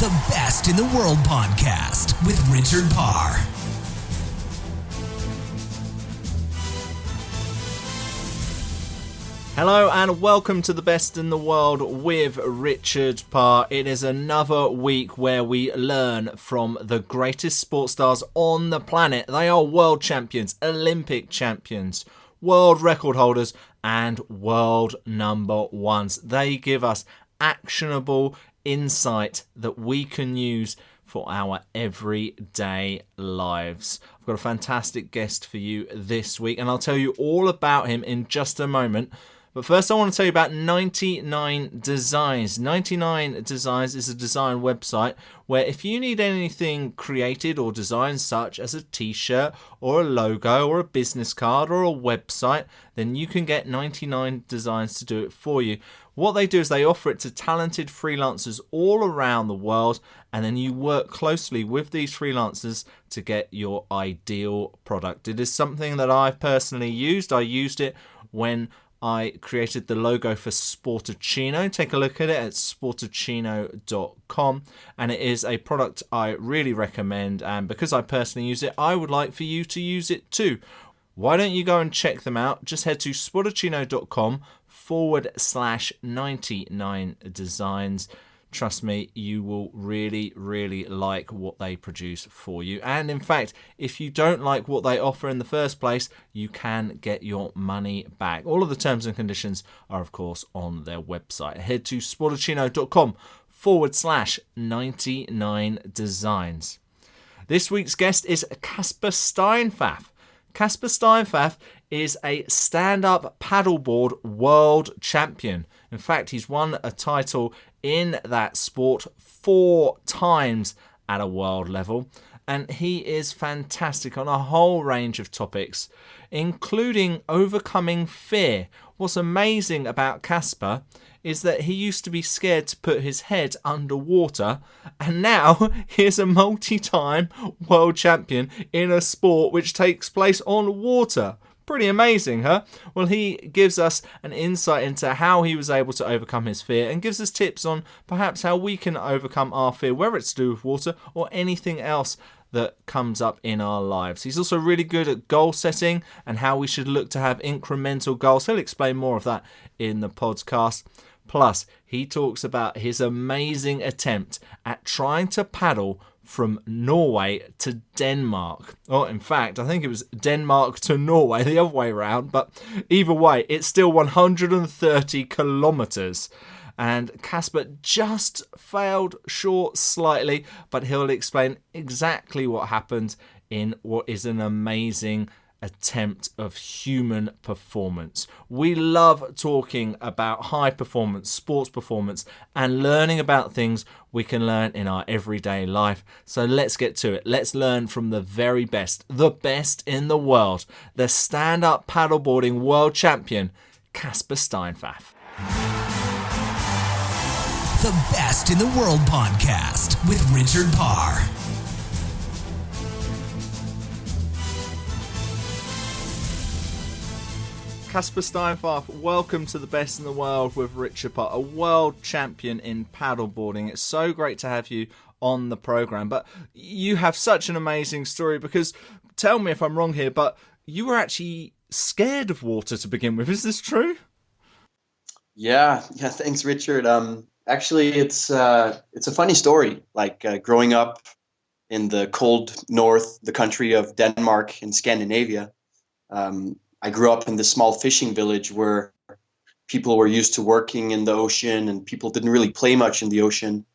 the Best in the World podcast with Richard Parr. Hello and welcome to the Best in the World with Richard Parr. It is another week where we learn from the greatest sports stars on the planet. They are world champions, Olympic champions, world record holders and world number ones. They give us actionable insight that we can use for our everyday lives. I've got a fantastic guest for you this week and I'll tell you all about him in just a moment. But first I want to tell you about 99 Designs. 99 Designs is a design website where if you need anything created or designed such as a t-shirt or a logo or a business card or a website, then you can get 99 Designs to do it for you. What they do is they offer it to talented freelancers all around the world, and then you work closely with these freelancers to get your ideal product. It is something that I've personally used. I used it when I created the logo for Sportacino. Take a look at it at sportacino.com, and it is a product I really recommend, and because I personally use it, I would like for you to use it too. Why don't you go and check them out? Just head to sportacino.com/99 designs. Trust me, you will really, really like what they produce for you. And in fact, if you don't like what they offer in the first place, you can get your money back. All of the terms and conditions are, of course, on their website. Head to sportacino.com/99 designs. This week's guest is Casper Steinfath. Casper Steinfath is a stand-up paddleboard world champion. In fact, he's won a title in that sport 4 times at a world level, and he is fantastic on a whole range of topics, including overcoming fear. What's amazing about Casper is that he used to be scared to put his head underwater, and now he is a multi-time world champion in a sport which takes place on water. Pretty amazing, huh? Well, he gives us an insight into how he was able to overcome his fear and gives us tips on perhaps how we can overcome our fear, whether it's to do with water or anything else that comes up in our lives. He's also really good at goal setting and how we should look to have incremental goals. He'll explain more of that in the podcast. Plus, he talks about his amazing attempt at trying to paddle from Norway to Denmark. Or in fact, I think it was Denmark to Norway, the other way around. But either way, it's still 130 kilometres. And Casper just failed short slightly, but he'll explain exactly what happened in what is an amazing attempt of human performance. We love talking about high performance, sports performance, and learning about things we can learn in our everyday life. So let's get to it. Let's learn from the very best, the best in the world, the stand-up paddleboarding world champion, Casper Steinfath. The Best in the World podcast with Richard Parr. Casper Steinfath, welcome to the Best in the World with Richard Parr, a world champion in paddleboarding. It's so great to have you on the program, but you have such an amazing story because, tell me if I'm wrong here, but you were actually scared of water to begin with. Is this true? Yeah. Thanks, Richard. Actually, it's a funny story. Growing up in the cold north, the country of Denmark in Scandinavia, I grew up in this small fishing village where people were used to working in the ocean and people didn't really play much in the ocean.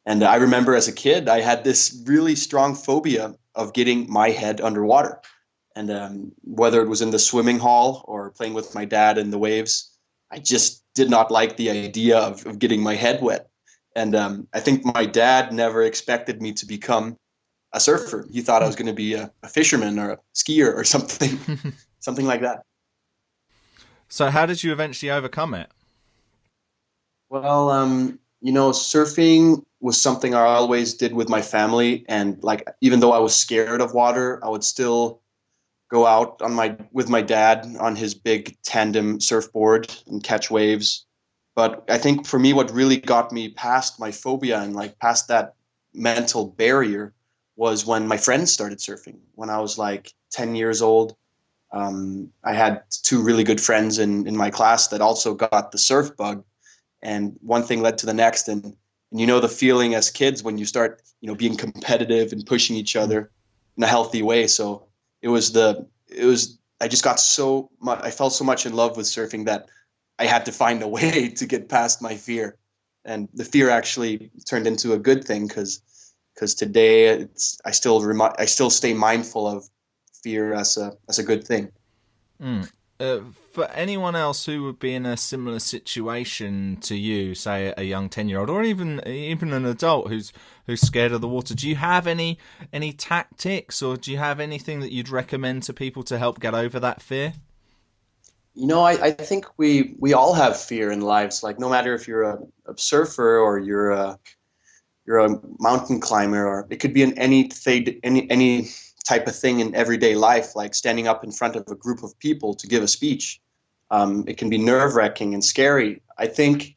And I remember as a kid, I had this really strong phobia of getting my head underwater. And whether it was in the swimming hall or playing with my dad in the waves, I just did not like the idea of getting my head wet. And I think my dad never expected me to become a surfer. He thought I was going to be a fisherman or a skier or something. Something like that. So how did you eventually overcome it? Well, surfing was something I always did with my family. And even though I was scared of water, I would still go out with my dad on his big tandem surfboard and catch waves. But I think for me, what really got me past my phobia and past that mental barrier was when my friends started surfing. When I was like 10 years old, I had two really good friends in my class that also got the surf bug, and one thing led to the next. And you know the feeling as kids when you start, being competitive and pushing each other in a healthy way. So I just got so much, I fell so much in love with surfing that I had to find a way to get past my fear. And the fear actually turned into a good thing because today I still stay mindful of fear as a good thing. For anyone else who would be in a similar situation to you, say a young 10-year-old or even an adult who's scared of the water, do you have any tactics, or do you have anything that you'd recommend to people to help get over that fear? I think we all have fear in lives. Like, no matter if you're a surfer or you're a mountain climber, or it could be in any type of thing in everyday life, like standing up in front of a group of people to give a speech. It can be nerve-wracking and scary. I think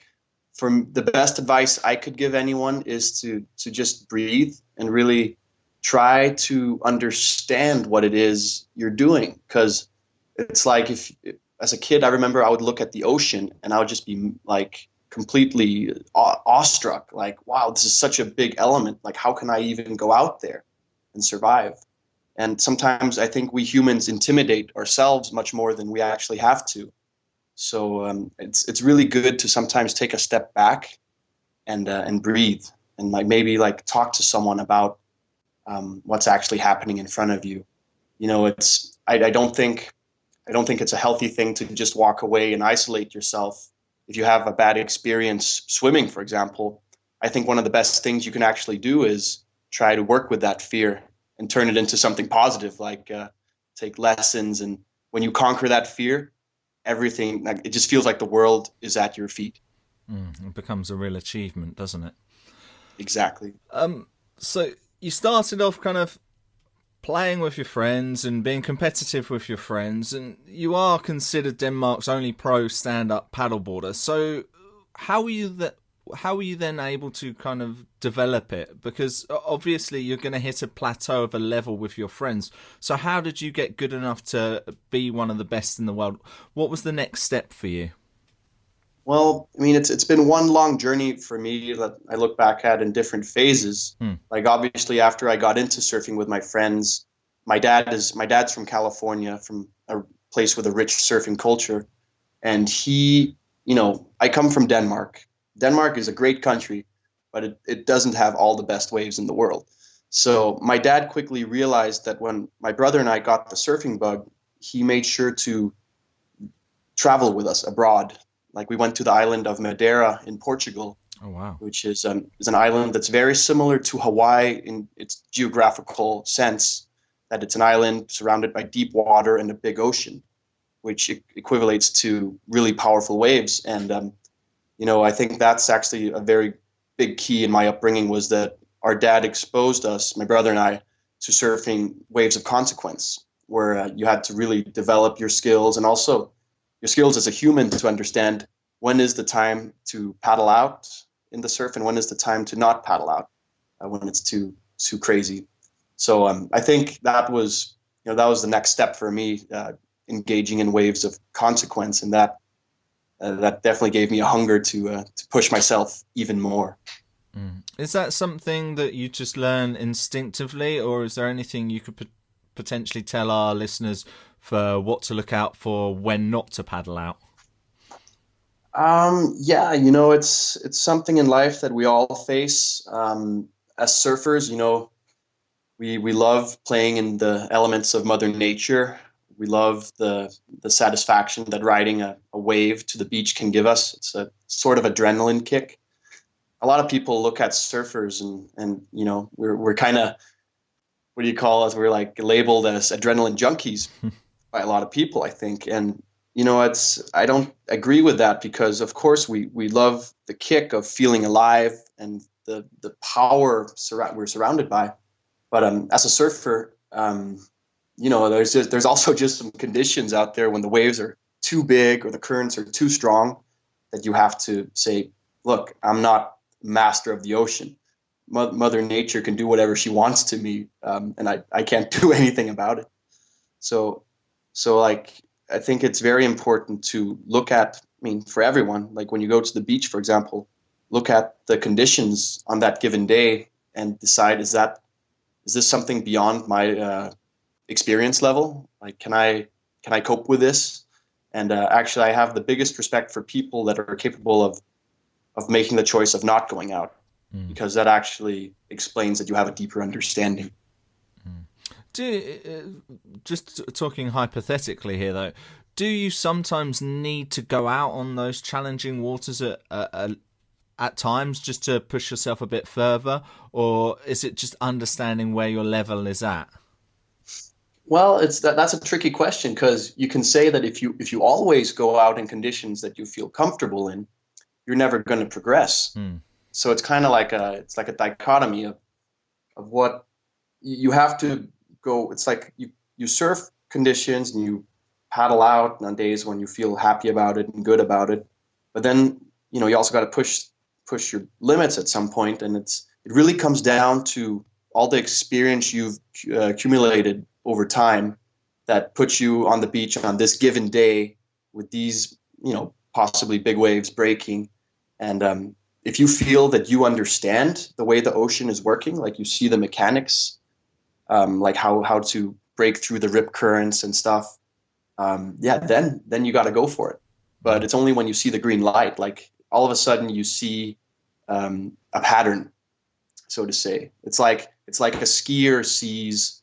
the best advice I could give anyone is to just breathe and really try to understand what it is you're doing. Because it's like, as a kid, I remember I would look at the ocean and I would just be like completely awestruck. Like, wow, this is such a big element. Like, how can I even go out there and survive? And sometimes I think we humans intimidate ourselves much more than we actually have to. So it's really good to sometimes take a step back and breathe, and maybe talk to someone about what's actually happening in front of you. I don't think it's a healthy thing to just walk away and isolate yourself. If you have a bad experience swimming, for example, I think one of the best things you can actually do is try to work with that fear and turn it into something positive, take lessons. And when you conquer that fear, everything, it just feels like the world is at your feet. It becomes a real achievement, doesn't it? Exactly. So you started off kind of playing with your friends and being competitive with your friends, and you are considered Denmark's only pro stand-up paddleboarder. So how were you then able to kind of develop it? Because obviously you're going to hit a plateau of a level with your friends. So how did you get good enough to be one of the best in the world? What was the next step for you? Well, I mean, it's been one long journey for me that I look back at in different phases. Like, obviously, after I got into surfing with my friends, my dad's from California, from a place with a rich surfing culture, and I come from Denmark. Denmark is a great country, but it doesn't have all the best waves in the world. So my dad quickly realized that when my brother and I got the surfing bug, he made sure to travel with us abroad. Like, we went to the island of Madeira in Portugal. Oh, wow. Which is an island that's very similar to Hawaii in its geographical sense, that it's an island surrounded by deep water and a big ocean, which equivalates to really powerful waves. And I think that's actually a very big key in my upbringing, was that our dad exposed us, my brother and I, to surfing waves of consequence, where you had to really develop your skills, and also your skills as a human, to understand when is the time to paddle out in the surf and when is the time to not paddle out when it's too crazy. So I think that was the next step for me, engaging in waves of consequence, and that definitely gave me a hunger to push myself even more. Is that something that you just learn instinctively, or is there anything you could potentially tell our listeners for what to look out for when not to paddle out? Yeah, it's something in life that we all face. As surfers, we love playing in the elements of Mother Nature. We love the satisfaction that riding a wave to the beach can give us. It's a sort of adrenaline kick. A lot of people look at surfers and we're kind of, what do you call us? We're like labeled as adrenaline junkies by a lot of people, I think. And I don't agree with that, because of course we love the kick of feeling alive and the power we're surrounded by. But as a surfer, there's also just some conditions out there when the waves are too big or the currents are too strong, that you have to say, look, I'm not master of the ocean. Mother Nature can do whatever she wants to me, and I can't do anything about it. So like, I think it's very important to look at, I mean, for everyone, like when you go to the beach, for example, look at the conditions on that given day and decide, is this something beyond my experience level? Like, can I cope with this? And actually, I have the biggest respect for people that are capable of making the choice of not going out, because that actually explains that you have a deeper understanding. Just talking hypothetically here, though, do you sometimes need to go out on those challenging waters at times just to push yourself a bit further, or is it just understanding where your level is at? Well, that's a tricky question, because you can say that if you always go out in conditions that you feel comfortable in, you're never going to progress. So it's kind of like a dichotomy of what you have to go. It's like you surf conditions and you paddle out on days when you feel happy about it and good about it, but then you also got to push your limits at some point, and it really comes down to all the experience you've accumulated over time that puts you on the beach on this given day with these, possibly big waves breaking. And if you feel that you understand the way the ocean is working, like you see the mechanics, like how to break through the rip currents and stuff, then you got to go for it. But it's only when you see the green light, like all of a sudden you see a pattern, so to say. It's like a skier sees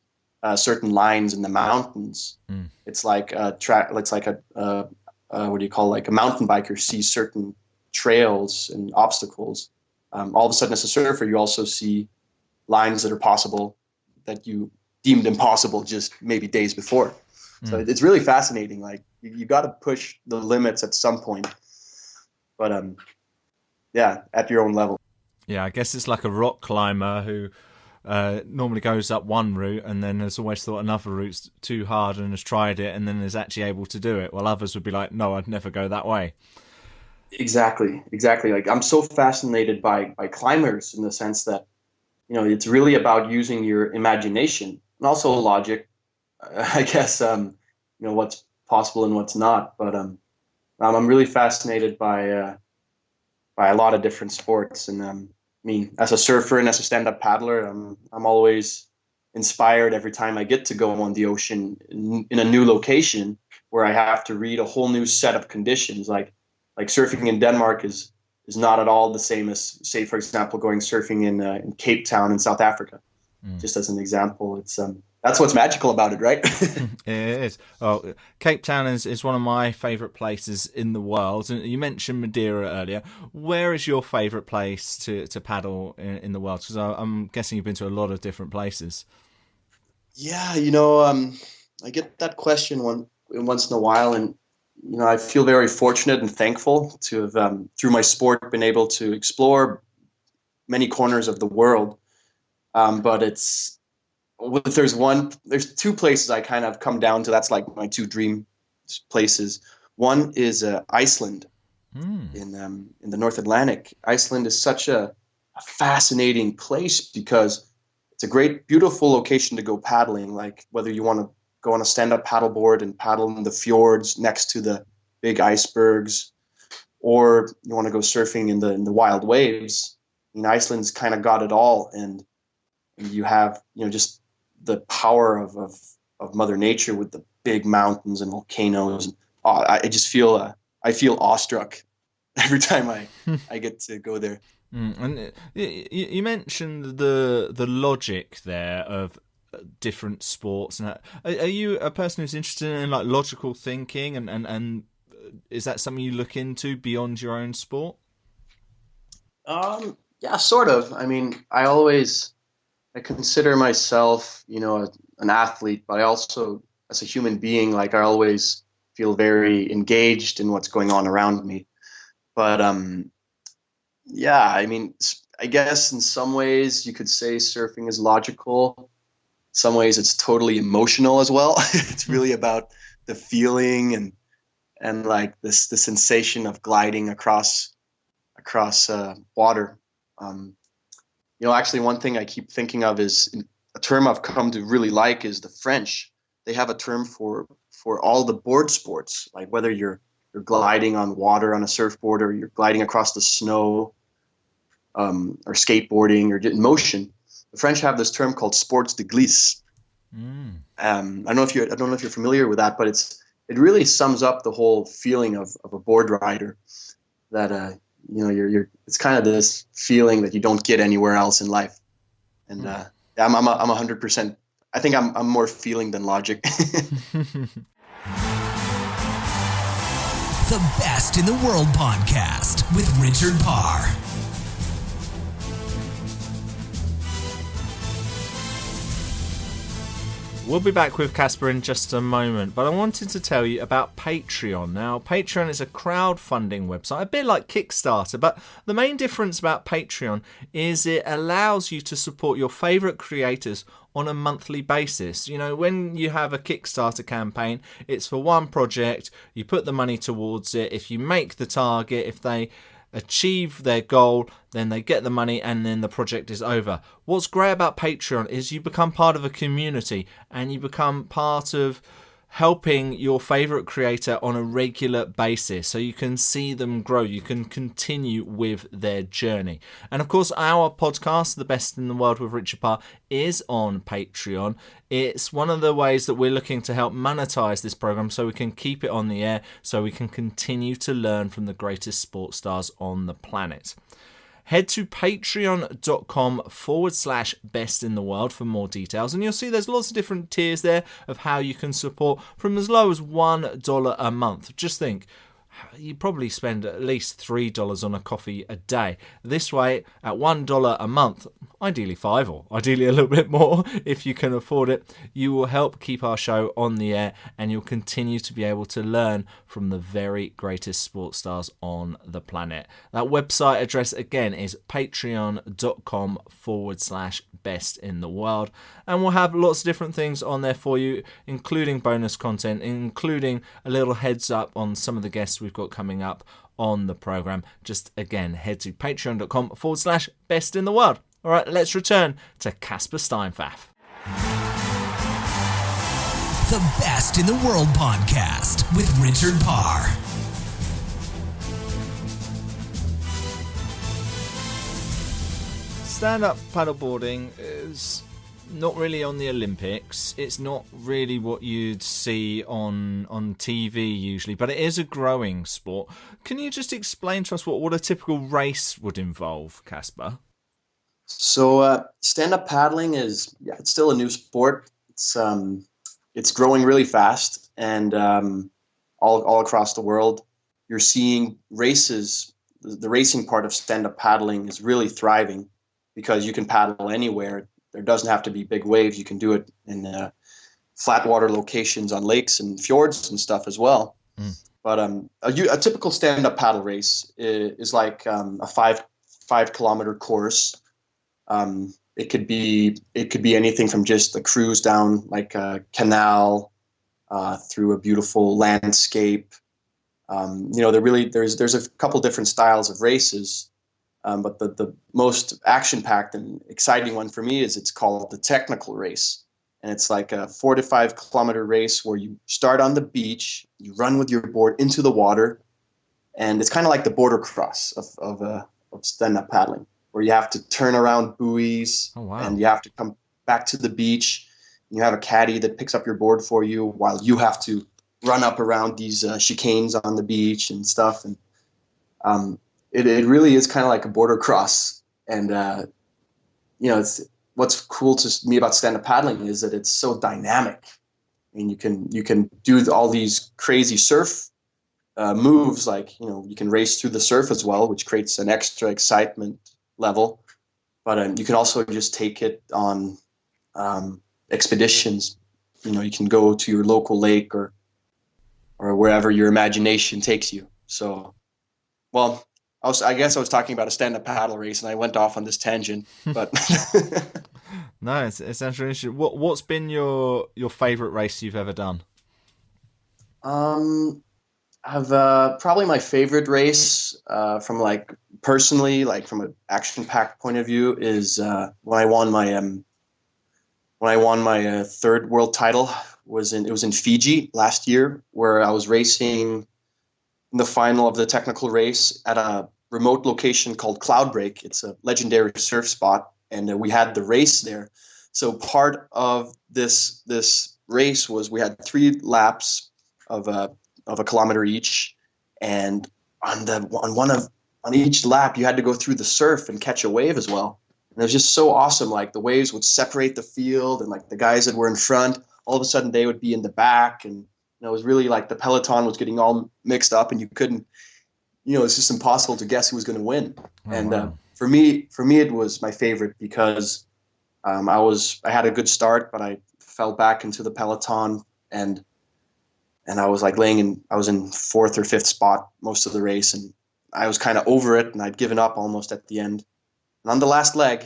certain lines in the mountains. It's like it's like a mountain biker sees certain trails and obstacles. All of a sudden, as a surfer, you also see lines that are possible that you deemed impossible just maybe days before. So it's really fascinating. Like you got to push the limits at some point, but at your own level. Yeah, I guess it's like a rock climber who normally goes up one route and then has always thought another route's too hard and has tried it and then is actually able to do it, while others would be like, no, I'd never go that way. Exactly. Like, I'm so fascinated by climbers in the sense that, it's really about using your imagination and also logic, I guess, what's possible and what's not. But I'm really fascinated by a lot of different sports. And as a surfer and as a stand-up paddler, I'm always inspired every time I get to go on the ocean in a new location where I have to read a whole new set of conditions. Like surfing in Denmark is not at all the same as, say, for example, going surfing in Cape Town in South Africa. Just as an example, it's that's what's magical about it, right? It is. Well, Cape Town is one of my favourite places in the world. And you mentioned Madeira earlier. Where is your favourite place to paddle in the world? Because I'm guessing you've been to a lot of different places. Yeah, I get that question once in a while, and I feel very fortunate and thankful to have, through my sport, been able to explore many corners of the world. But there's two places I kind of come down to. That's like my two dream places. One is Iceland in the North Atlantic. Iceland is such a fascinating place because it's a great, beautiful location to go paddling. Like whether you want to go on a stand-up paddleboard and paddle in the fjords next to the big icebergs, or you want to go surfing in the wild waves. Iceland's kind of got it all, and you have just the power of Mother Nature with the big mountains and volcanoes. I just feel I feel awestruck every time I get to go there. And you mentioned the logic there of different sports. And are you a person who's interested in like logical thinking, and is that something you look into beyond your own sport? Yeah, sort of. I consider myself, an athlete, but I also, as a human being, like I always feel very engaged in what's going on around me. But I guess in some ways you could say surfing is logical. In some ways it's totally emotional as well. It's really about the feeling and like the sensation of gliding across water. Actually, one thing I keep thinking of is a term I've come to really like is the French. They have a term for all the board sports, like whether you're gliding on water on a surfboard or you're gliding across the snow, or skateboarding or in motion. The French have this term called sports de glisse. I don't know if you're familiar with that, but it really sums up the whole feeling of a board rider. That it's kind of this feeling that you don't get anywhere else in life. And I'm 100%. I think I'm more feeling than logic. The Best in the World podcast with Richard Parr. We'll be back with Casper in just a moment, but I wanted to tell you about Patreon. Now, Patreon is a crowdfunding website, a bit like Kickstarter, but the main difference about Patreon is it allows you to support your favourite creators on a monthly basis. When you have a Kickstarter campaign, it's for one project, you put the money towards it. If you make the target, if they achieve their goal, then they get the money and then the project is over. What's great about Patreon is you become part of a community and you become part of helping your favorite creator on a regular basis, so you can see them grow, you can continue with their journey. And of course, our podcast, The Best in the World with Richard Parr, is on Patreon. It's one of the ways that we're looking to help monetize this program so we can keep it on the air, so we can continue to learn from the greatest sports stars on the planet. Head to patreon.com/best in the world for more details, and you'll see there's lots of different tiers there of how you can support from as low as $1 a month. Just think, you probably spend at least $3 on a coffee a day. This way, at $1 a month, ideally $5 or ideally a little bit more if you can afford it, you will help keep our show on the air and you'll continue to be able to learn from the very greatest sports stars on the planet. That website address again is patreon.com/best in the world, and we'll have lots of different things on there for you, including bonus content, including a little heads up on some of the guests we've got coming up on the program. Just again, head to patreon.com/best in the world. All right, let's return to Casper Steinfath. The Best in the World podcast with Richard Parr. Stand Up Paddleboarding is not really on the Olympics. It's not really what you'd see on TV usually, but it is a growing sport. Can you just explain to us what a typical race would involve, Casper? So stand-up paddling it's still a new sport. It's growing really fast, and all across the world, you're seeing races. The racing part of stand-up paddling is really thriving because you can paddle anywhere. There doesn't have to be big waves. You can do it in flat water locations on lakes and fjords and stuff as well. But a typical stand-up paddle race is like a 5-kilometer course. It could be anything from just a cruise down like a canal through a beautiful landscape. There's a couple different styles of races, but the most action-packed and exciting one for me is it's called the technical race, and it's like a 4 to 5 kilometer race where you start on the beach, you run with your board into the water, and it's kind of like the border cross of stand-up paddling, where you have to turn around buoys. Oh, wow. And you have to come back to the beach. And you have a caddy that picks up your board for you while you have to run up around these chicanes on the beach and stuff. And it really is kind of like a border cross. And it's what's cool to me about stand-up paddling is that it's so dynamic. I mean, you can do all these crazy surf moves, like you can race through the surf as well, which creates an extra excitement level, but you can also just take it on expeditions. You can go to your local lake or wherever your imagination takes you. So, well, I guess I was talking about a stand-up paddle race, and I went off on this tangent. But no, it sounds really interesting. What's been your favorite race you've ever done? I've probably my favorite race from like personally, like from an action-packed point of view, is when I won my third world title. It was in Fiji last year, where I was racing in the final of the technical race at a remote location called Cloudbreak. It's a legendary surf spot, and we had the race there. So part of this race was we had 3 laps of a kilometer each, and on each lap you had to go through the surf and catch a wave as well. And it was just so awesome. Like the waves would separate the field, and like the guys that were in front, all of a sudden they would be in the back, and it was really like the peloton was getting all mixed up, and you couldn't, it's just impossible to guess who was going to win. Oh, And wow. For me, it was my favorite because I had a good start, but I fell back into the peloton, and I was like I was in 4th or 5th spot most of the race, and I was kind of over it, and I'd given up almost at the end. And on the last leg,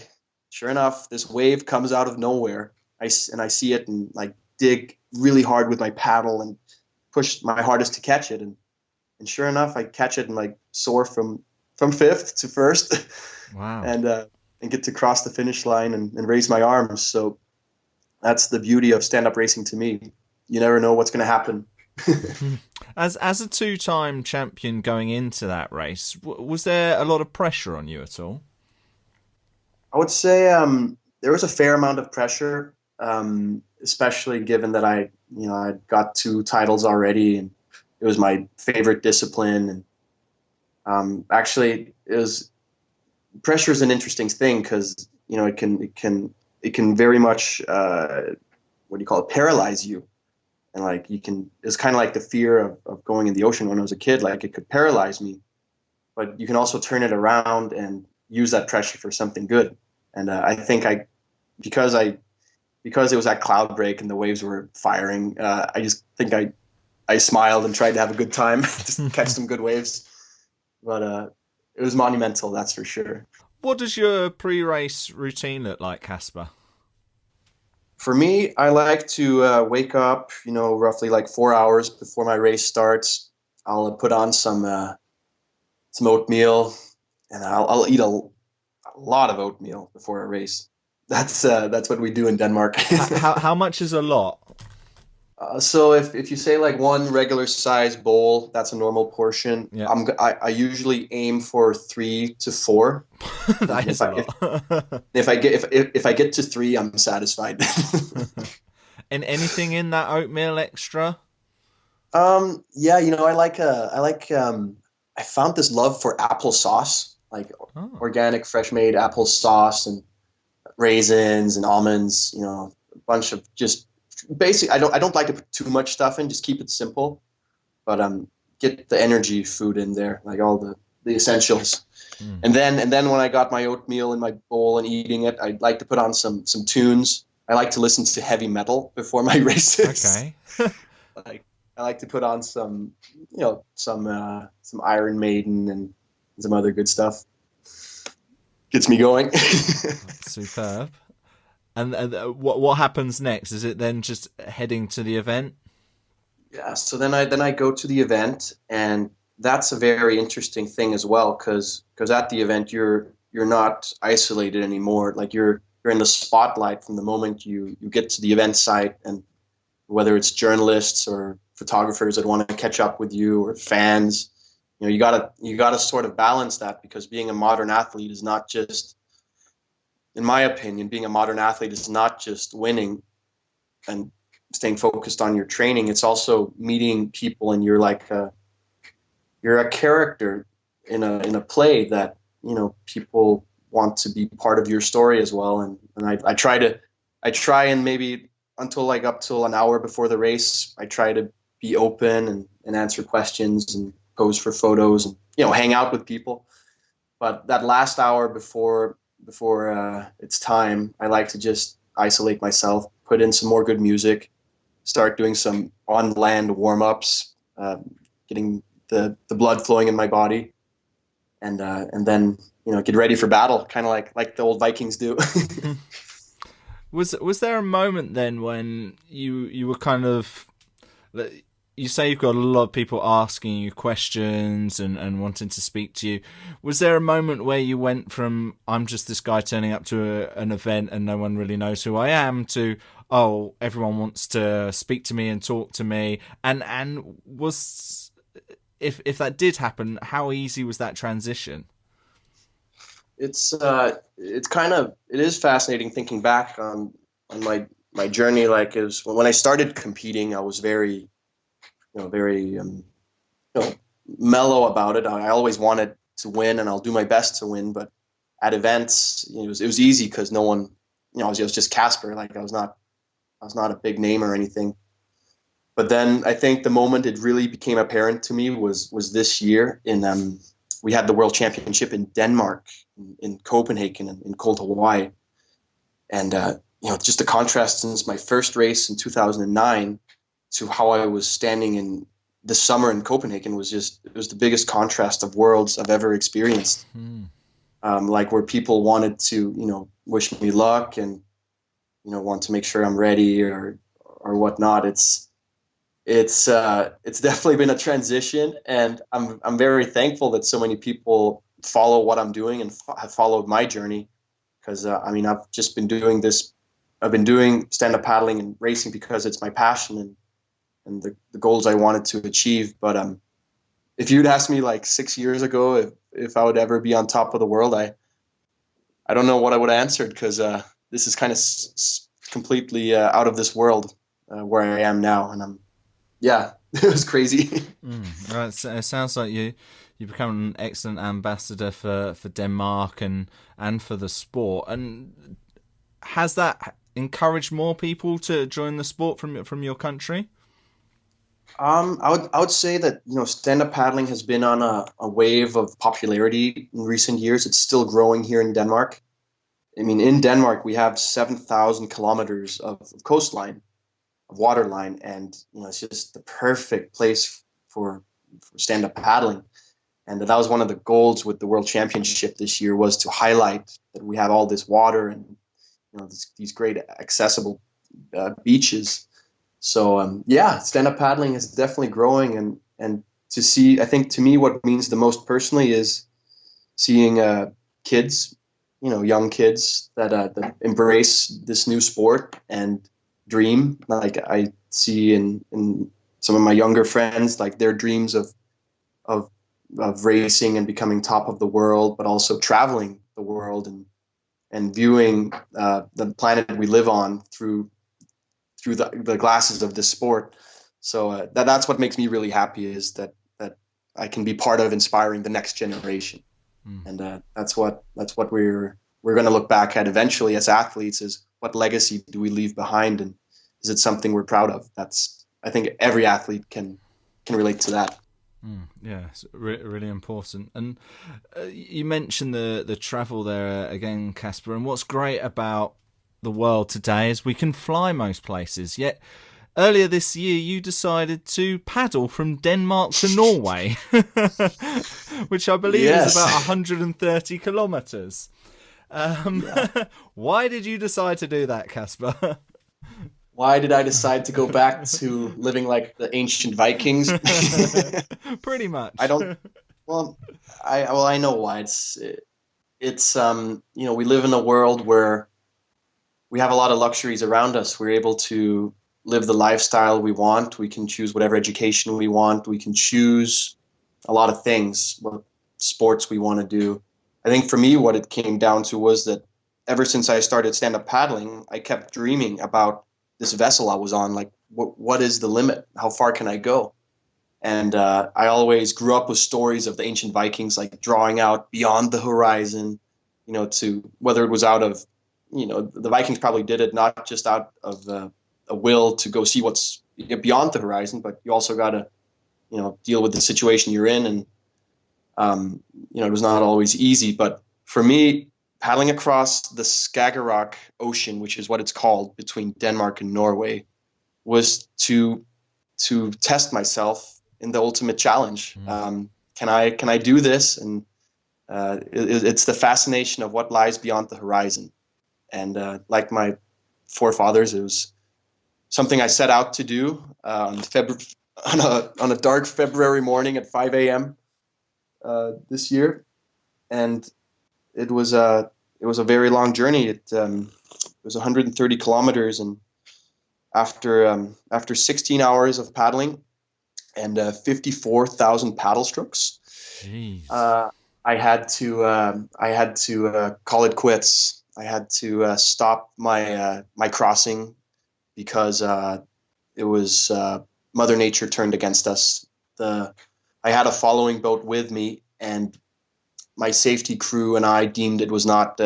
sure enough, this wave comes out of nowhere. I see it and like dig really hard with my paddle and push my hardest to catch it. And sure enough, I catch it and like soar from 5th to 1st Wow. and get to cross the finish line and raise my arms. So that's the beauty of stand-up racing to me. You never know what's going to happen. As a 2-time champion going into that race, was there a lot of pressure on you at all? I would say there was a fair amount of pressure, especially given that I got 2 titles already, and it was my favorite discipline. And actually, pressure is an interesting thing because it can very much paralyze you, and like it's kind of like the fear of going in the ocean when I was a kid. Like it could paralyze me, but you can also turn it around and use that pressure for something good. And I think because it was at Cloudbreak and the waves were firing, I just think I smiled and tried to have a good time, just catch some good waves. But it was monumental, that's for sure. What does your pre-race routine look like, Casper? For me, I like to wake up, roughly like 4 hours before my race starts. I'll put on some oatmeal, and I'll eat a lot of oatmeal before a race. That's what we do in Denmark. how much is a lot? So if you say like one regular size bowl, that's a normal portion. Yeah. I usually aim for 3 to 4. That is a lot. If I get to 3, I'm satisfied. And anything in that oatmeal extra? Yeah, I found this love for applesauce, like organic, fresh made applesauce and raisins and almonds, a bunch of just basic. I don't like to put too much stuff in, just keep it simple, but get the energy food in there, like all the essentials. And then when I got my oatmeal in my bowl and eating it, I'd like to put on some tunes. I like to listen to heavy metal before my races. Okay. Like I like to put on some Iron Maiden and some other good stuff. Gets me going. Superb. And what happens next? Is it then just heading to the event? Yeah. So then I go to the event, and that's a very interesting thing as well, because at the event you're not isolated anymore. Like you're in the spotlight from the moment you get to the event site, and whether it's journalists or photographers that want to catch up with you or fans, you gotta sort of balance that, because being a modern athlete is not just, in my opinion, being a modern athlete is not just winning and staying focused on your training. It's also meeting people, and you're a character in a play that people want to be part of your story as well. And I try and maybe up till an hour before the race, I try to be open and answer questions and pose for photos and hang out with people. But that last hour before it's time, I like to just isolate myself, put in some more good music, start doing some on land warm-ups, getting the blood flowing in my body, and then get ready for battle, kind of like the old Vikings do. Was there a moment then when you were kind of, you say you've got a lot of people asking you questions and wanting to speak to you. Was there a moment where you went from, I'm just this guy turning up to an event and no one really knows who I am, to, oh, everyone wants to speak to me and talk to me? And was, if that did happen, how easy was that transition? It's kind of, it is fascinating thinking back on my journey. Like, is when I started competing, I was very mellow about it. I always wanted to win, and I'll do my best to win. But at events, it was easy because no one, I was just Casper. Like, I was not a big name or anything. But then I think the moment it really became apparent to me was this year in we had the World Championship in Denmark, in Copenhagen, in cold Hawaii, and just the contrast since my first race in 2009 to how I was standing in the summer in Copenhagen was the biggest contrast of worlds I've ever experienced. Like, where people wanted to, wish me luck and, want to make sure I'm ready or whatnot. It's definitely been a transition, and I'm very thankful that so many people follow what I'm doing and have followed my journey. Because I've just been doing this. I've been doing stand-up paddling and racing because it's my passion and the goals I wanted to achieve. But if you'd asked me like 6 years ago if I would ever be on top of the world, I don't know what I would have answered, because this is kind of completely out of this world where I am now, and it was crazy. Right, so it sounds like you become an excellent ambassador for Denmark and for the sport. And has that encouraged more people to join the sport from your country? I would say that stand-up paddling has been on a wave of popularity in recent years. It's still growing here in Denmark. I mean, in Denmark we have 7,000 kilometers of coastline, of waterline, and it's just the perfect place for stand-up paddling. And that was one of the goals with the World Championship this year, was to highlight that we have all this water and these great accessible beaches. So stand-up paddling is definitely growing, and to see, I think to me what means the most personally is seeing kids, young kids that embrace this new sport and dream. Like, I see in some of my younger friends, like, their dreams of racing and becoming top of the world, but also traveling the world and viewing the planet we live on through the glasses of this sport. So that's what makes me really happy, is that I can be part of inspiring the next generation. And that's what we're going to look back at eventually as athletes, is what legacy do we leave behind, and is it something we're proud of? I think every athlete can relate to that. Yeah, it's really important. And you mentioned the travel there again, Casper. And what's great about the world today is we can fly most places. Yet earlier this year, you decided to paddle from Denmark to Norway, which I believe is about 130 kilometres. Why did you decide to do that, Casper? Why did I decide to go back to living like the ancient Vikings? Pretty much. I don't. Well, I know why. It's we live in a world where we have a lot of luxuries around us. We're able to live the lifestyle we want. We can choose whatever education we want. We can choose a lot of things, what sports we want to do. I think for me, what it came down to was that ever since I started stand-up paddling, I kept dreaming about this vessel I was on. Like, what is the limit? How far can I go? And I always grew up with stories of the ancient Vikings, like drawing out beyond the horizon, to whether it was out of, the Vikings probably did it not just out of a will to go see what's beyond the horizon, but you also got to, deal with the situation you're in. And, it was not always easy. But for me, paddling across the Skagerrak Ocean, which is what it's called, between Denmark and Norway, was to test myself in the ultimate challenge. Can I do this? And it's the fascination of what lies beyond the horizon. And like my forefathers, it was something I set out to do on on a dark February morning at 5 a.m. This year, and it was a very long journey. It was 130 kilometers, and after 16 hours of paddling and 54,000 paddle strokes, Jeez. I had to call it quits. I had to stop my crossing because it was Mother Nature turned against us. I had a following boat with me, and my safety crew and I deemed it was not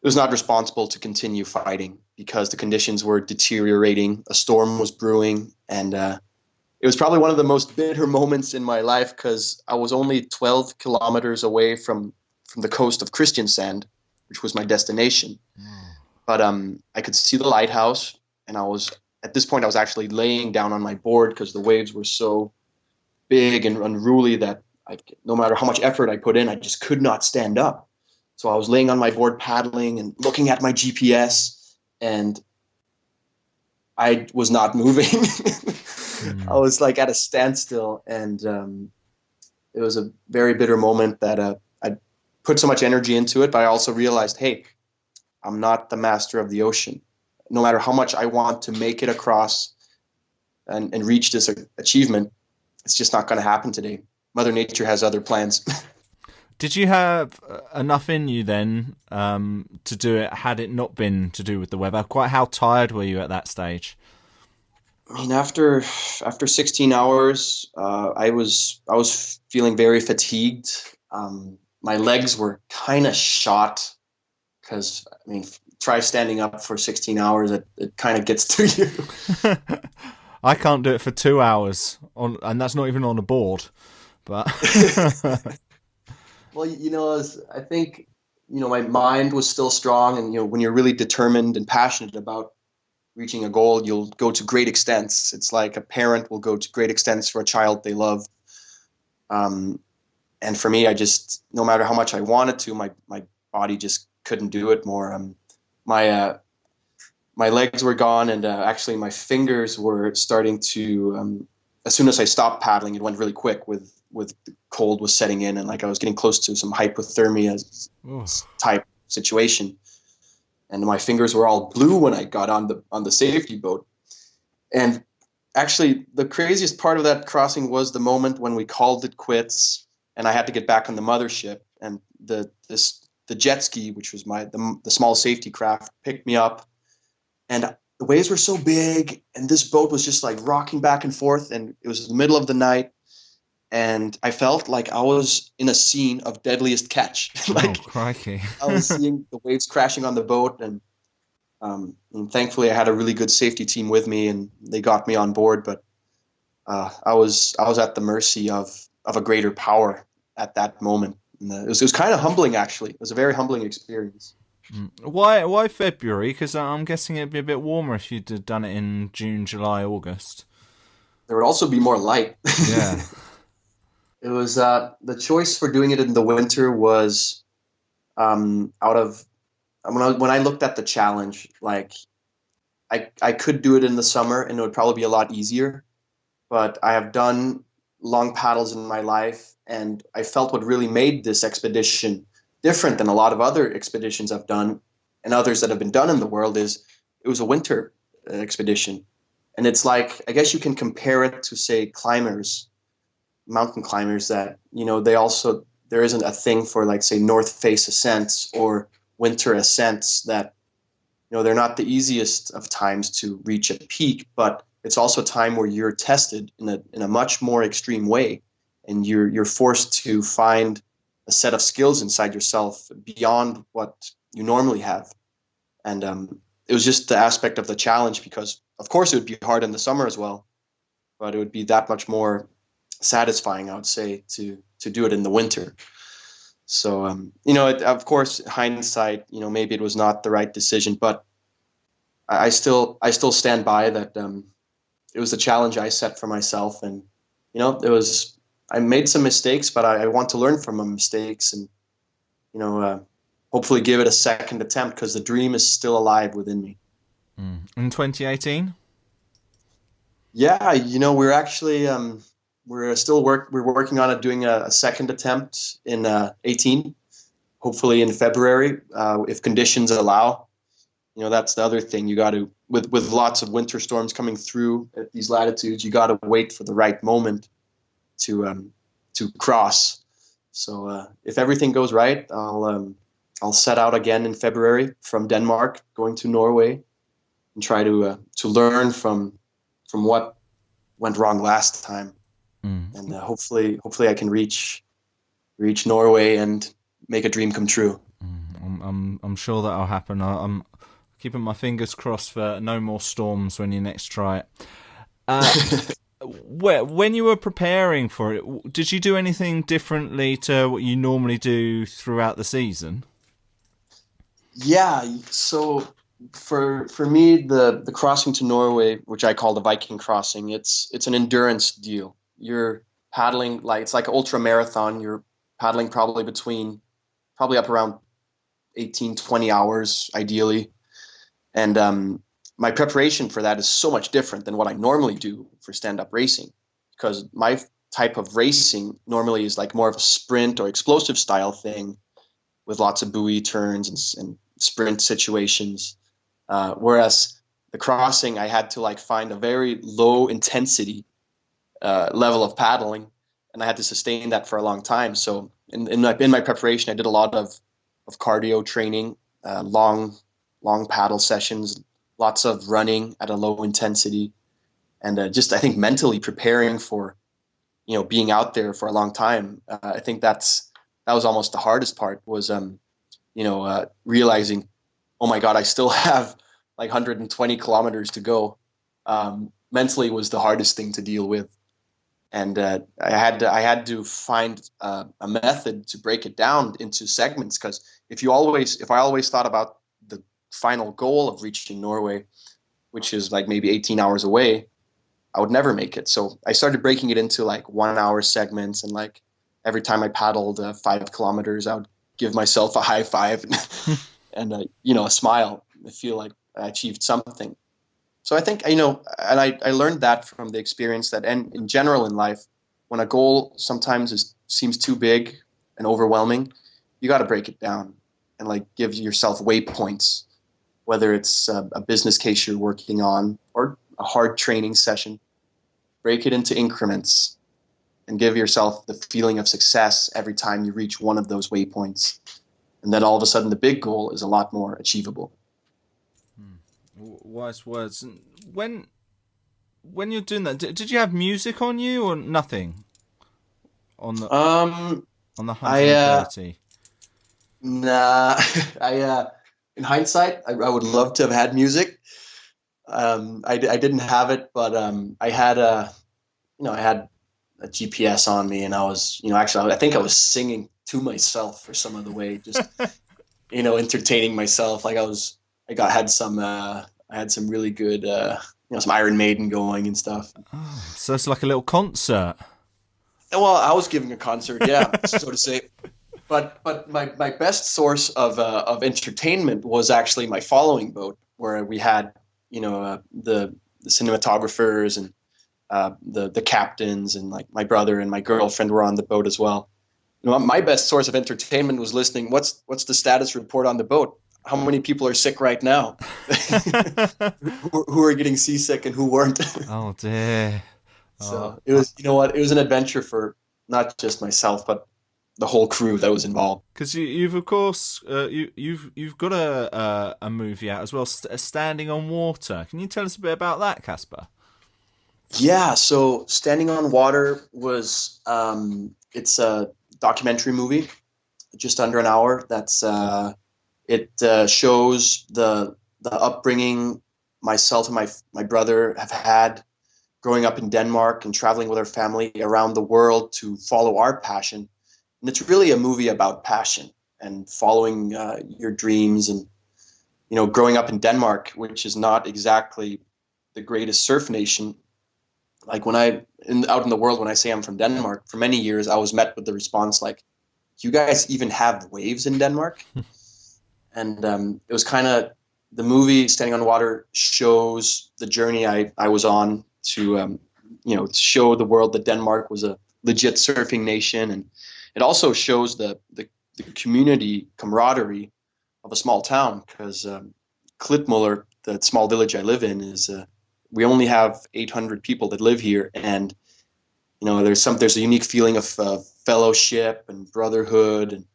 responsible to continue fighting because the conditions were deteriorating. A storm was brewing, and it was probably one of the most bitter moments in my life because I was only 12 kilometers away from the coast of Kristiansand, which was my destination. But I could see the lighthouse, and at this point I was actually laying down on my board because the waves were so big and unruly that no matter how much effort I put in, I just could not stand up. So I was laying on my board paddling and looking at my GPS, and I was not moving. I was like at a standstill, and it was a very bitter moment that I put so much energy into it, but I also realized, hey, I'm not the master of the ocean. No matter how much I want to make it across and reach this achievement, it's just not going to happen today. Mother Nature has other plans. Did you have enough in you then to do it had it not been to do with the weather? Quite how tired were you at that stage? I mean, after 16 hours, I was feeling very fatigued. My legs were kind of shot because, I mean, try standing up for 16 hours, it kind of gets to you. I can't do it for 2 hours, and that's not even on a board. But well, I think, my mind was still strong, and, when you're really determined and passionate about reaching a goal, you'll go to great extents. It's like a parent will go to great extents for a child they love. And for me, no matter how much I wanted to, my body just couldn't do it more. My legs were gone, and actually my fingers were starting to, as soon as I stopped paddling, it went really quick with the cold was setting in, and like I was getting close to some hypothermia type situation. And my fingers were all blue when I got on the safety boat. And actually, the craziest part of that crossing was the moment when we called it quits, and I had to get back on the mothership. And the jet ski, which was the small safety craft, picked me up. And the waves were so big, and this boat was just like rocking back and forth. And it was the middle of the night, and I felt like I was in a scene of Deadliest Catch. Oh, crikey. I was seeing the waves crashing on the boat, and thankfully I had a really good safety team with me, and they got me on board. But I was at the mercy of a greater power at that moment. And it was kind of humbling, actually. It was a very humbling experience. Why February? Because I'm guessing it'd be a bit warmer if you'd done it in June, July, August. There would also be more light. Yeah. It was the choice for doing it in the winter was out of when I looked at the challenge, like I could do it in the summer and it would probably be a lot easier, but I have done long paddles in my life, and I felt what really made this expedition different than a lot of other expeditions I've done and others that have been done in the world is it was a winter expedition. And it's like, I guess you can compare it to, say, mountain climbers that, there isn't a thing for, like, say, North Face ascents or winter ascents that, they're not the easiest of times to reach a peak, but it's also a time where you're tested in a much more extreme way, and you're forced to find a set of skills inside yourself beyond what you normally have. And it was just the aspect of the challenge, because of course it would be hard in the summer as well, but it would be that much more satisfying, I would say, to do it in the winter. So, of course, hindsight, maybe it was not the right decision, but I still stand by that. It was a challenge I set for myself, and, I made some mistakes, but I want to learn from my mistakes and, hopefully give it a second attempt, because the dream is still alive within me. In 2018? Yeah, we're actually we're working on it, doing a second attempt in 18, hopefully in February, if conditions allow. That's the other thing. You got to, with lots of winter storms coming through at these latitudes, you got to wait for the right moment to cross. So if everything goes right, I'll set out again in February from Denmark, going to Norway, and try to learn from what went wrong last time, and hopefully I can reach Norway and make a dream come true. I'm sure that'll happen. I'm keeping my fingers crossed for no more storms when you next try it. When you were preparing for it, did you do anything differently to what you normally do throughout the season? Yeah, so for me, the crossing to Norway, which I call the Viking crossing, it's an endurance deal. You're paddling it's like ultra marathon. You're paddling probably up around 18, 20 hours ideally. And my preparation for that is so much different than what I normally do for stand-up racing, because my type of racing normally is like more of a sprint or explosive style thing with lots of buoy turns and sprint situations. Whereas the crossing, I had to find a very low intensity level of paddling, and I had to sustain that for a long time. So in my preparation, I did a lot of cardio training, long paddle sessions, lots of running at a low intensity, and just I think mentally preparing for being out there for a long time. I think that was almost the hardest part, was realizing, oh my God, I still have 120 kilometers to go. Mentally was the hardest thing to deal with. And I had to find a method to break it down into segments, because if I always thought about the final goal of reaching Norway, which is maybe 18 hours away, I would never make it. So I started breaking it into 1 hour segments, and every time I paddled 5 kilometers, I would give myself a high five and a smile. I feel like I achieved something. So I think, and I learned that from the experience that, and in general in life, when a goal sometimes seems too big and overwhelming, you got to break it down and give yourself waypoints, whether it's a business case you're working on or a hard training session. Break it into increments and give yourself the feeling of success every time you reach one of those waypoints. And then all of a sudden the big goal is a lot more achievable. Wise words. When you're doing that, did you have music on you or nothing? On the 130? Nah, in hindsight, I would love to have had music. I didn't have it, but I had a GPS on me, and I was, actually, I think I was singing to myself for some of the way, just, entertaining myself. I had some really good, some Iron Maiden going and stuff. Oh, so it's like a little concert. Well, I was giving a concert, yeah, so to say. But my best source of entertainment was actually my following boat, where we had the cinematographers and the captains, and my brother and my girlfriend were on the boat as well. My best source of entertainment was listening. What's the status report on the boat? How many people are sick right now? who are getting seasick and who weren't? Oh dear. So it was, it was an adventure for not just myself, but the whole crew that was involved. Because you've of course you've got a movie out as well, Standing on Water. Can you tell us a bit about that, Casper? Yeah, so Standing on Water was it's a documentary movie, just under an hour. That's it shows the upbringing myself and my brother have had growing up in Denmark and traveling with our family around the world to follow our passion. And it's really a movie about passion and following your dreams. And, growing up in Denmark, which is not exactly the greatest surf nation. Out in the world, when I say I'm from Denmark, for many years, I was met with the response you guys even have waves in Denmark? And it was kind of, the movie Standing on Water shows the journey I was on to show the world that Denmark was a legit surfing nation, and it also shows the community camaraderie of a small town, because Klitmøller, the small village I live in, is we only have 800 people that live here, and there's a unique feeling of fellowship and brotherhood, and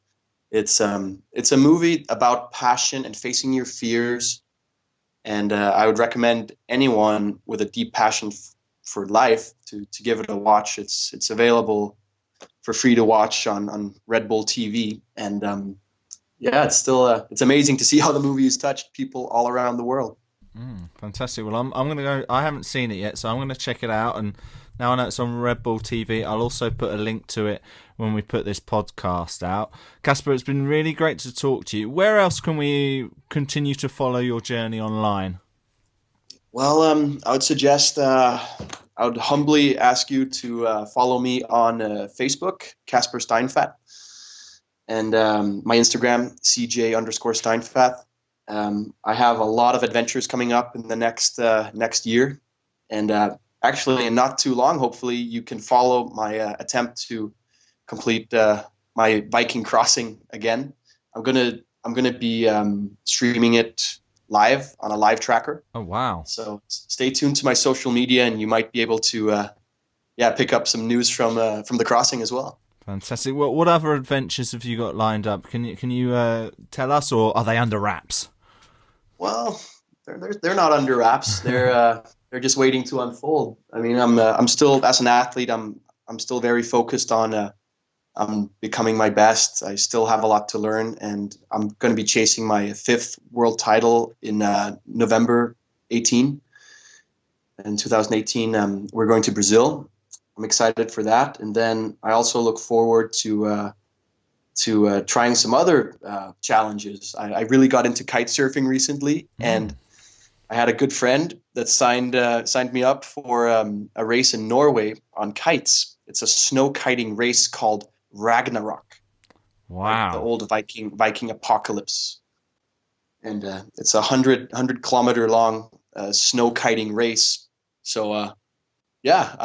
it's a movie about passion and facing your fears, and I would recommend anyone with a deep passion for life to give it a watch. It's available for free to watch on Red Bull TV, and it's still it's amazing to see how the movie has touched people all around the world. Fantastic. Well, I'm going to go. I haven't seen it yet, so I'm going to check it out. And now I know it's on Red Bull TV. I'll also put a link to it when we put this podcast out. Casper, it's been really great to talk to you. Where else can we continue to follow your journey online? Well, I would suggest, I would humbly ask you to follow me on Facebook, Casper Steinfath, and my Instagram, CJ_Steinfath. I have a lot of adventures coming up in the next year, and actually, in not too long, hopefully, you can follow my attempt to complete my Viking crossing again. I'm gonna be streaming it live on a live tracker. Oh wow! So stay tuned to my social media, and you might be able to pick up some news from the crossing as well. Fantastic. What other adventures have you got lined up? Can you tell us, or are they under wraps? Well, they're not under wraps. They're just waiting to unfold. I mean, I'm still, as an athlete, I'm still very focused on becoming my best. I still have a lot to learn, and I'm going to be chasing my 5th world title in November 18. In 2018, we're going to Brazil. I'm excited for that, and then I also look forward to trying some other challenges. I really got into kite surfing recently, and I had a good friend that signed me up for a race in Norway on kites. It's a snow kiting race called Ragnarok. Wow! Like the old Viking apocalypse, and it's a 100 kilometer long snow kiting race. So I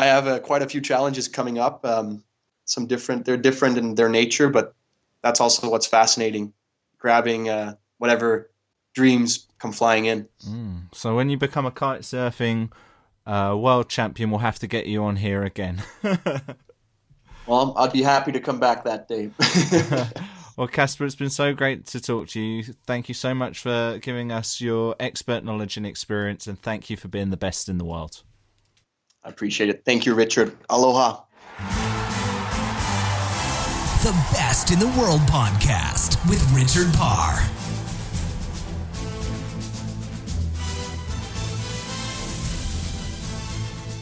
have quite a few challenges coming up. They're different in their nature, but that's also what's fascinating, grabbing whatever dreams come flying in. So when you become a kite surfing world champion, we'll have to get you on here again. Well, I'd be happy to come back that day. Well, Casper, it's been so great to talk to you. Thank you so much for giving us your expert knowledge and experience, and thank you for being the best in the world. I appreciate it. Thank you, Richard. Aloha. The Best in the World podcast with Richard Parr.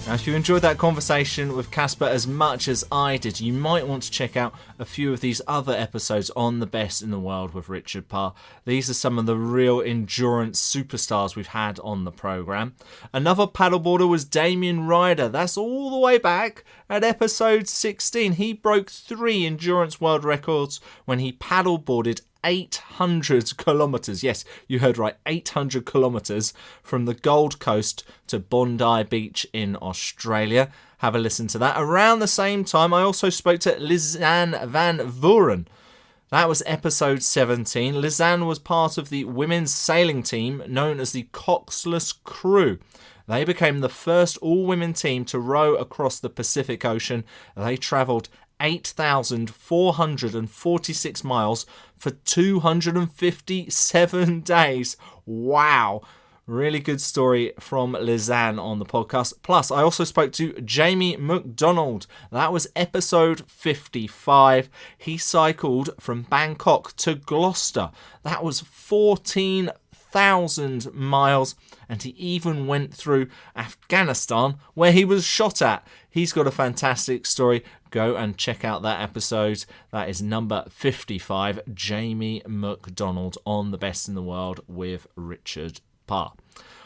Now, if you enjoyed that conversation with Casper as much as I did, you might want to check out a few of these other episodes on The Best in the World with Richard Parr. These are some of the real endurance superstars we've had on the programme. Another paddleboarder was Damien Ryder. That's all the way back at episode 16. He broke 3 endurance world records when he paddleboarded 800 kilometres. Yes, you heard right, 800 kilometres from the Gold Coast to Bondi Beach in Australia. Have a listen to that. Around the same time, I also spoke to Lisanne van Vuren. That was episode 17. Lisanne was part of the women's sailing team known as the Coxless Crew. They became the first all-women team to row across the Pacific Ocean. They travelled 8,446 miles for 257 days. Wow. Really good story from Lisanne on the podcast. Plus, I also spoke to Jamie McDonald. That was episode 55. He cycled from Bangkok to Gloucester. That was 14,000 miles. And he even went through Afghanistan, where he was shot at. He's got a fantastic story. Go and check out that episode. That is number 55, Jamie McDonald on The Best in the World with Richard Parr.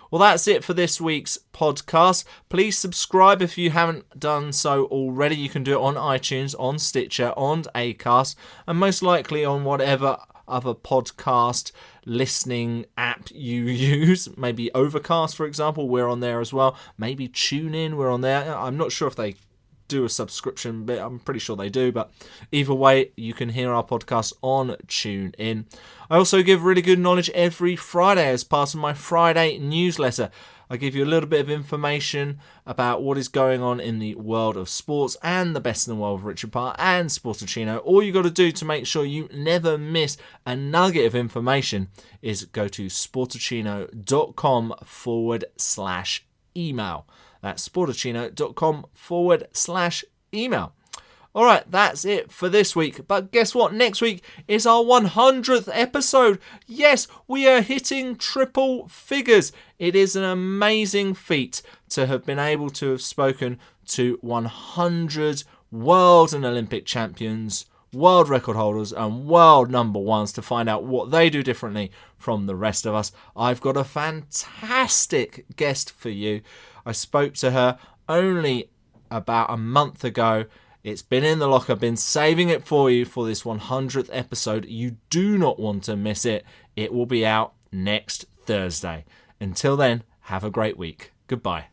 Well, that's it for this week's podcast. Please subscribe if you haven't done so already. You can do it on iTunes, on Stitcher, on Acast, and most likely on whatever other podcast listening app you use. Maybe Overcast, for example, we're on there as well. Maybe TuneIn, we're on there. I'm not sure if they do a subscription bit. I'm pretty sure they do, but either way, you can hear our podcast on TuneIn. I also give really good knowledge every Friday as part of my Friday newsletter. I give you a little bit of information about what is going on in the world of sports and the best in the world of Richard Parr and Sportacino. All you got to do to make sure you never miss a nugget of information is go to sportacino.com/email. That's sportacino.com/email. All right, that's it for this week. But guess what? Next week is our 100th episode. Yes, we are hitting triple figures. It is an amazing feat to have been able to have spoken to 100 world and Olympic champions, world record holders and world number ones to find out what they do differently from the rest of us. I've got a fantastic guest for you. I spoke to her only about a month ago. It's been in the locker, been saving it for you for this 100th episode. You do not want to miss it. It will be out next Thursday. Until then, have a great week. Goodbye.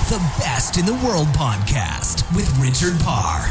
The Best in the World podcast with Richard Parr.